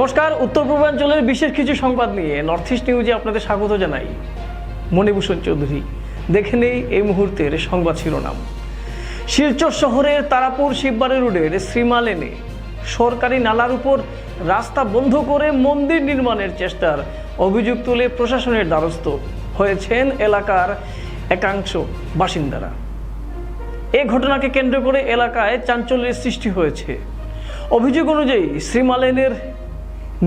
নমস্কার, উত্তর পূর্বাঞ্চলের বিশেষ কিছু সংবাদ নিয়ে নর্থ ইস্ট নিউজে আপনাদের স্বাগত জানাই। মণিভূষণ চৌধুরী। দেখে নেই এই মুহূর্তের সংবাদ শিরোনাম। শিলচর শহরের তারাপুর শিববাড়ি রোডের শ্রীমা লেনে সরকারি নালার উপর রাস্তা বন্ধ করে মন্দির নির্মাণের চেষ্টার অভিযোগ তুলে প্রশাসনের দ্বারস্থ হয়েছেন এলাকার একাংশ বাসিন্দারা। এই ঘটনাকে কেন্দ্র করে এলাকায় চাঞ্চল্যের সৃষ্টি হয়েছে। অভিযোগ অনুযায়ী শ্রীমা লেনের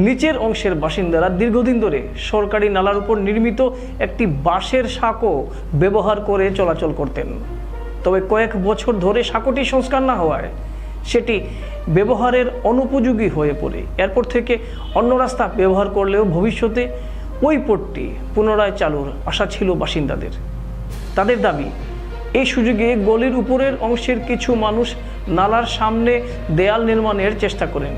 নিচের অংশের বাসিন্দারা দীর্ঘদিন ধরে সরকারি নালার উপর নির্মিত একটি বাঁশের সাঁকো ব্যবহার করে চলাচল করতেন। তবে কয়েক বছর ধরে সাঁকোটি সংস্কার না হওয়ায় সেটি ব্যবহারের অনুপযোগী হয়ে পড়ে। এরপর থেকে অন্য রাস্তা ব্যবহার করলেও ভবিষ্যতে ওই পথটি পুনরায় চালুর আশা ছিল বাসিন্দাদের। তাদের দাবি, এই সুযোগে গলির উপরের অংশের কিছু মানুষ নালার সামনে দেয়াল নির্মাণের চেষ্টা করেন।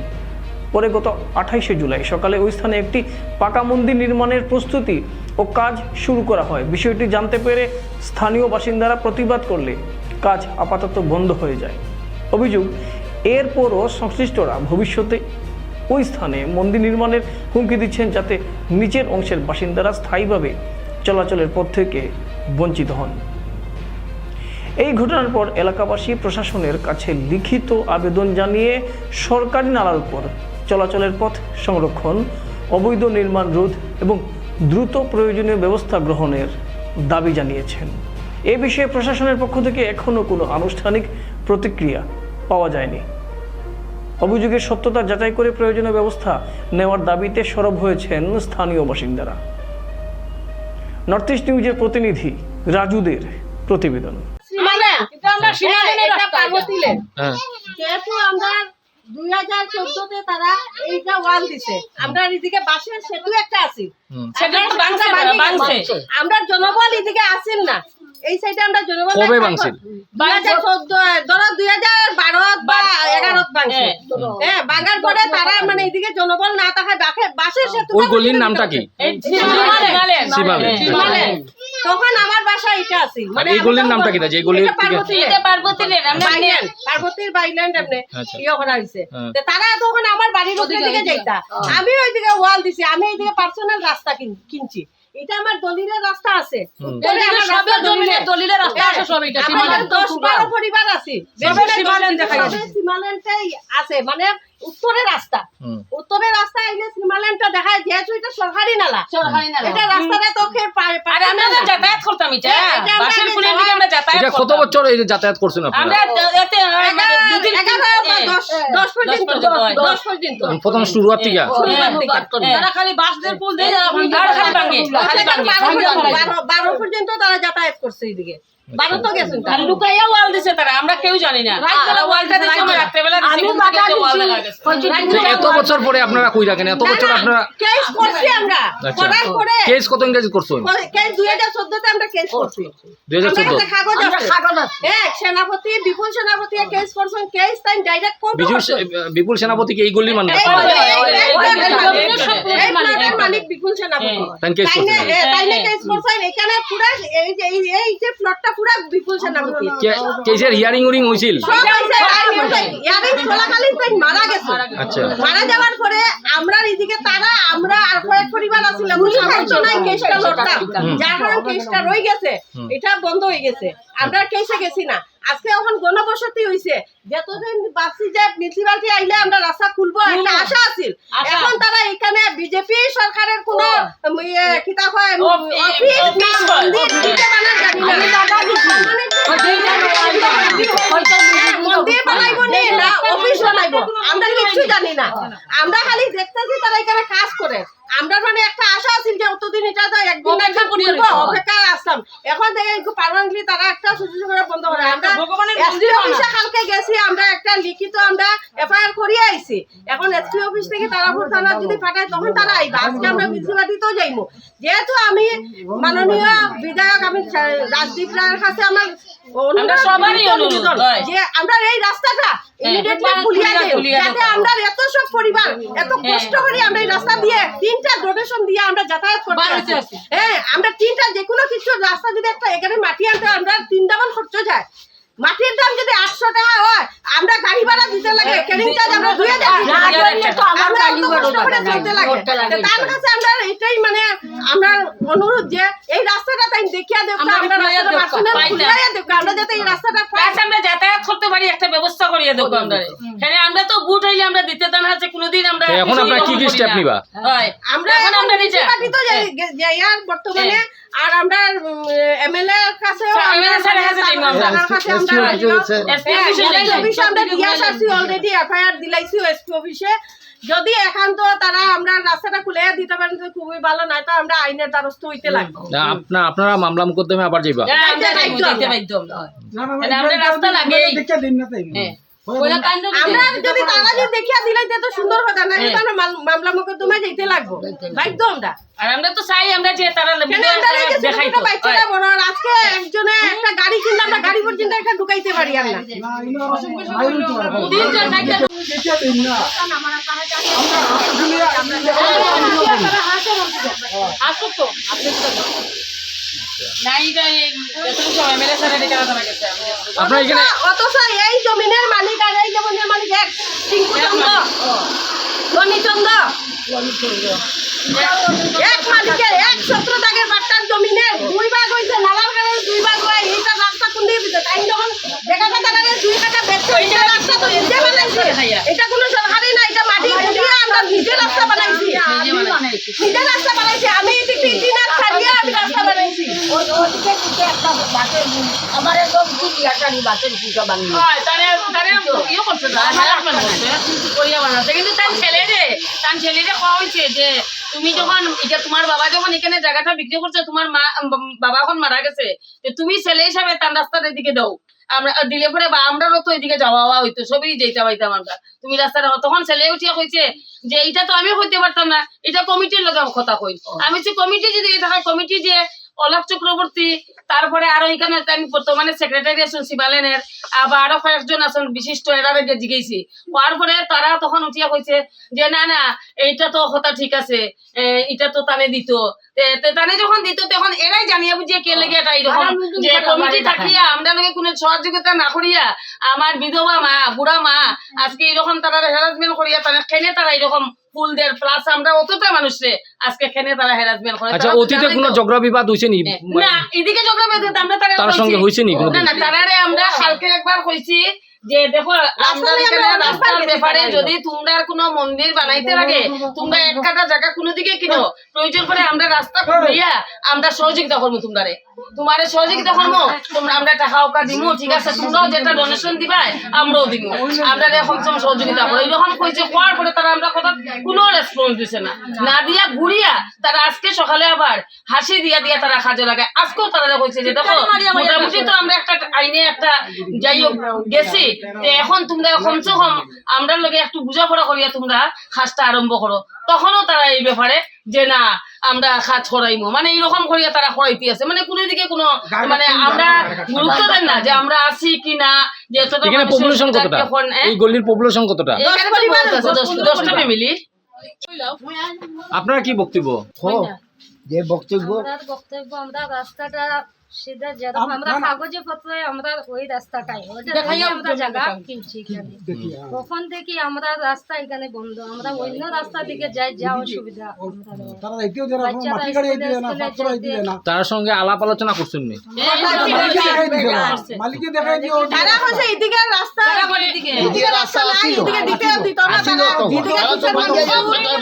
পরে গত 28শে জুলাই সকালে ওই স্থানে একটি পাকা মন্দির নির্মাণের প্রস্তুতি ও কাজ শুরু করা হয়। বিষয়টি জানতে পেরে স্থানীয় বাসিন্দারা প্রতিবাদ করলে কাজ আপাতত বন্ধ হয়ে যায়। অভিযোগ, এরপরও সংশ্লিষ্টরা ভবিষ্যতে ওই স্থানে মন্দির নির্মাণের হুমকি দিচ্ছেন, যাতে নিচের অংশের বাসিন্দারা স্থায়ীভাবে চলাচলের পথ থেকে বঞ্চিত হন। এই ঘটনার পর এলাকাবাসী প্রশাসনের কাছে লিখিত আবেদন জানিয়ে সরকারি নালার উপর চলাচলের পথ সংরক্ষণ, অবৈধ নির্মাণ রোধ এবং দ্রুত প্রয়োজনীয় ব্যবস্থা গ্রহণের দাবি জানিয়েছেন। এ বিষয়ে প্রশাসনের পক্ষ থেকে এখনও কোনো আনুষ্ঠানিক প্রতিক্রিয়া পাওয়া যায়নি। অভিযোগের সত্যতা যাচাই করে প্রয়োজনীয় ব্যবস্থা নেওয়ার দাবিতে সরব হয়েছেন স্থানীয় বাসিন্দারা। নর্থ ইস্ট নিউজের প্রতিনিধি রাজুদের প্রতিবেদন। যেহেতু আমরা 2014-তে তারা এইটা ওয়াল দিছে, আমরা এদিকে বাঁশের সেতু একটা আছি, আমরা জনবল এদিকে আসিল না। এই সাইডে আমরা জনবল কবে ভাঙছিল? 2014 ধরো 2012 বা 11 ভাঙছে। হ্যাঁ, ভাঙার পরে তারা মানে এদিকে জনবল না থাকায় বাঁশের সেতু। ওই গলির নামটা কি? শিবালেন। তখন আমার বাসা এটা আছে, মানে এই গলির নামটা কি? যে গলির পার্বতীর বাইল্যান্ড এমনি ইয়ে করা হইছে। তারা তখন আমার বাড়ির দিকে যাইতা, আমি ওইদিকে ওয়াল দিছি, আমি এইদিকে পার্সোনাল রাস্তা কিনছি। এটা আমার দলিলের রাস্তা আছে, আমাদের 10-12 পরিবার আছে, সীমালেনটাই আছে, মানে উত্তরের রাস্তা। উত্তরের রাস্তা আইলে সীমালেনটা দেখায়, যেহেতু এটা সরকারি নালা, এটা রাস্তাটা তো যাতায়াত করতাম। কত বছর এই যাতায়াত করছেন আপনারা? 10 পর্যন্ত। প্রথম শুরুয়াত থেকে তারা খালি বাসদের পুল দিয়ে 12 পর্যন্ত তারা যাতায়াত করছে এইদিকে। 12 তো গেছেন, লুকাইয়া ওয়াল দিছে তারা, আমরা কেউ জানি না। ওয়ালটা দিছে আমরা রাত্রেবেলা দিছি, ওয়াল দেখা গেছে। এত বছর পরে আপনারা কই রাখেন? এত বছর আপনারা কেস করছি আমরা, করার পরে কেস কত ইংরেজি করছেন? কেস 2014-তে আমরা কেস করছি। 2014 কাগজ আছে। হ্যাঁ, সেনাপতি বিপুল সেনাপতি কেস করছেন, কেস তাই ডাইরেক্ট কোর্ট। বিপুল সেনাপতি কি এই গলির মানুষ? মালিক বিপুল সেনাপতি তাই কেস করছেন। এখানে পুরো এই যে প্লটটা পুরো বিপুল সেনাপতি। কেসের হিয়ারিং উরিং হইছিল? হিয়ারিং চলাকালীন তাই মারা গেছে। আচ্ছা, মারা যাওয়ার পরে আমরা এদিকে আমরা আর কয়েক পরিবার আছিলাম, সামর্থ্য নাই কেসটা লড়তাম, যার কারণে কেসটা রয়ে গেছে, এটা বন্ধ হয়ে গেছে। আমরা কেসে গেছি না। আজকে এখন গণবসতি হইছে, যতদিন বাসি যে মিউনিসিপালিটি আইলে আমরা রাস্তা খুলবো একটা আশা আছিল। এখন তারা এখানে বিজেপি সরকারের কোন কিতা কয় অফিস মন্দির দিতে বানা জানি না, মন্দির বানাইবো না অফিস বানাইবো আমরা কিছু জানি না। আমরা খালি দেখতেছি তারা এখানে কাজ করে। আমরা মানে একটা আশা আছিল যে অতদিন এটা তো একদিন অপেক্ষা আসলাম। এখন দেখে পারমানেন্টলি তারা একটা সুযোগ করে বন্ধ করে। আমরা এসপি অফিসে কালকে গেছি, আমরা একটা লিখিত আমরা এফআইআর করিয়ে আইছি। এখন এসপি অফিস থেকে তারাপুর থানা যদি পাঠায় তখন তারা আইবা। আজকে আমরা মিউনিসিপালিটিতেও যাইবো। যেহেতু আমি মাননীয় বিধায়ক আমি রাজদীপ রায়ের কাছে আমার যে আমরা এই রাস্তাটা ইমিডিয়েটলি খুলিয়ে দেব, যাতে আমরা এত সব পরিবার এত কষ্ট করে আমরা এই রাস্তা দিয়ে 3টা ডোনেশন দিয়ে আমরা যাতায়াত করতে পারছি। হ্যাঁ, আমরা 3টা যে কোনো কিছু রাস্তা যদি একটা এখানে মাটি আনতে আমরা 3 ডাবল খরচ যায়। মাটির দাম যদি 800 টাকা হয়, আমরা গাড়ি ভাড়া দিতে লাগে, ক্যারিং চার্জ আমরা ধুয়ে দেব। আমরা অত কষ্ট করে চলতে লাগে। তো তার কাছে আমরা এটাই মানে আমরা অনুরোধ যে এই রাস্তাটা তাই দেখিয়া দেব, আমরা রাস্তাটা পার্সোনাল খুলাইয়া দেব, আমরা যাতে এই রাস্তাটা পাই। প্লাস আমরা যাতায়াত করতে পারি একটা ব্যবস্থা করিয়ে দেবো আমরা। হ্যাঁ আমরা তো বুট হইলে আমরা দিতে দাম আছে কোনোদিন আমরা তো এখন আপনারা কি কি স্টেপ নিবা? হয় আমরা এখন আমরা নিজে পার্টি তো যাই আর বর্তমানে আর আমরা এমএলএ এর কাছে MLA স্যারের কাছে যাইবো আমরা। এসপি অফিসে আমরা দিয়ে আসছি অলরেডি, এফআইআর দিলাইছি এসপি অফিসে। যদি একান্ত তারা আমরা রাস্তাটা খুলে দিতে পারেন তো খুবই ভালো, নয় তো আমরা আইনের দ্বারস্থ হইতে লাগবো। আপনারা মামলা মোকদ্দমে আবার যাইবা? আমরা যাইতে বাধ্য আমরা। আমরা রাস্তা লাগেই আমরা যদি তারা যদি দেখিয়া দিলাইতে তো সুন্দর কথা, না কিন্তু আমরা মামলা মোকদ্দমায় যাইতে লাগবো বাধ্য আমরা। আর আমরা তো চাই আমরা যে তারা দেখাইতো বাচ্চাটা বড়, আর আজকে একজনে একটা গাড়ি কিনলে আমরা গাড়ি পর্যন্ত একটা ঢুকাইতে পারি আমরা। আসো তো নাই MLA স্যারের দিকে জানা গেছে আপনারা এখানে অথচ এই জমিনের মালিক আর এই জমিনের মালিক এক, টিঙ্কু চন্দ্র, রনি চন্দ্র, এক মালিকের 117 দাগের বাট্টার জমিনের 2 ভাগ হইছে, নালার কারণে 2 ভাগ হয়। এইটা রাস্তা কোন দিকে দিতে তাই যখন দেখা কাটা লাগে 2 কাটা বেচছে, এইটা রাস্তা তো নিজে বানাইছে। এটা কোনো সরকারি না, এটা মাটি দিয়ে আমরা নিজে রাস্তা বানাইছি, নিজে রাস্তা বানাইছি। আমি এদিকে ইঞ্জিনিয়ার ছাড়িয়ে আমি রাস্তা বানাইছি। আমার একদম দুনিয়াটারি বাসের পুজো বানিয়ে হয় তারে ইয়ে করছে না হ্যারাসমেন্ট করছে করিয়া বানাচ্ছে, কিন্তু তার ছেলেরে কওয়া হয়েছে যে তুমি যখন এটা তোমার বাবা যখন এখানে জায়গাটা বিক্রি করছে, তোমার মা বাবা এখন মারা গেছে, তুমি ছেলে হিসাবে তার রাস্তার এদিকে দাও, আমরা দিলে পরে বা আমরাও তো এদিকে যাওয়া হইতো, সবই যেতে পাইতাম আমরা। তুমি রাস্তাটা তখন ছেলে উঠিয়া কইছে যে এইটা তো আমি হইতে পারতাম না, এটা কমিটির লোক কথা কই। আমি হচ্ছে কমিটি যদি থাকা কমিটি যে অলাপ চক্রবর্তী, তারপরে আরো এখানে বর্তমানে সেক্রেটারি আছেন শিবালেনের, আবার আরো কয়েকজন আছেন বিশিষ্ট, এরা জিজ্ঞেসি তারপরে তারা তখন উঠিয়া কইছে যে না না এইটা তো কথা ঠিক আছে, এটা তো তানে দিত। তানে যখন দিত তখন এরাই জানিয়া বুঝিয়ে কে লেগে এটা এরকম যে কমিটি থাকিয়া আমরা লোকে কোনো সহযোগিতা না করিয়া আমার বিধবা মা বুড়া মা আজকে এরকম তারা হ্যারাসমেন্ট করিয়া তারা খেনে তারা এরকম ফুল দের প্লাস আমরা অতটা মানুষে আজকে খেনে তারা হ্যারাসমেন্ট করে। আচ্ছা, অতীতে কোনো ঝগড়া বিবাদ হইছে নি? না, এদিকে ঝগড়া বিবাদ আমরা তার সঙ্গে হইছে নি? না না, তারারে আমরা কালকে একবার কইছি যে দেখো আমরা এখানে রাস্তার ব্যাপারে যদি তোমরা কোনো মন্দির বানাইতে লাগে, তোমরা এক কাটা জায়গা কোনো দিকে কিনো, প্রয়োজন করে আমরা রাস্তা খুঁড়িয়া আমরা সহযোগিতা করবো, তোমারে সহযোগিতা করবো, তোমরা আমরা টাকা ওকা দিমু, ঠিক আছে, তোমরাও যেটা ডোনেশন দিবাই আমরাও দিমু, আমরা এখন সহযোগিতা করো এরকম কইছে। হওয়ার পরে তারা আমরা কথা কোনো রেসপন্স দিছে না, না দিয়া ঘুরিয়া তারা আজকে সকালে আবার হাসি দিয়া দিয়া তারা কাজে লাগায়। আজকেও তারা কইছে যে দেখো মোটামুটি তো আমরা একটা আইনে একটা যাই হোক গেছি, এখন তোমরা কমসে কম আমরা লোকে একটু বুঝাপড়া করিয়া তোমরা কাজটা আরম্ভ করো। তখনও তারা এই ব্যাপারে যে না আমরা কাজ করাইমো, মানে এইরকম করিয়া তারা করাইতে আছে, মানে কোনো দিকে কোনো মানে আমরা গুরুত্ব দেন না যে আমরা আছি কি না, যে এতটা এখানে পপুলেশন কতটা? এই গলির পপুলেশন কতটা? 10টা ফ্যামিলি। আপনারা কি বক্তব্য? যে বক্তব্য আমরা রাস্তাটা সিধা যেরকম আমরা কাগজে পত্রে আমরা ওই রাস্তাটাই আমরা জায়গা কিনছি এখানে, তখন থেকে আমরা রাস্তা এখানে বন্ধ, আমরা অন্য রাস্তা দিকে যাই, যা অসুবিধা তার সঙ্গে আলাপ আলোচনা করছেন নি? মালিকে দেখাই দিও তারা হচ্ছে এইদিকে রাস্তা, এইদিকে রাস্তা নাই, এইদিকে দিতে দিত না, তারা এইদিকে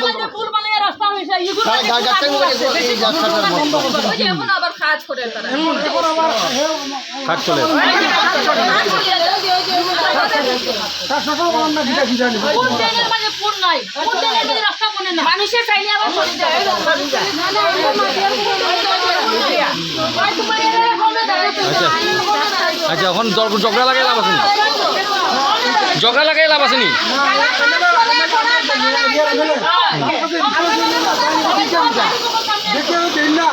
কিচেন ফুল বানায় রাস্তা হইছে এখন আবার কাজ করে তারা কাজ চলে। মানুষের চাইলে আবার আচ্ছা, এখন ঝগড়া লাগাই লাভ আছে নি? ঝগড়া লাগাই লাভ আছে নি? দেখে না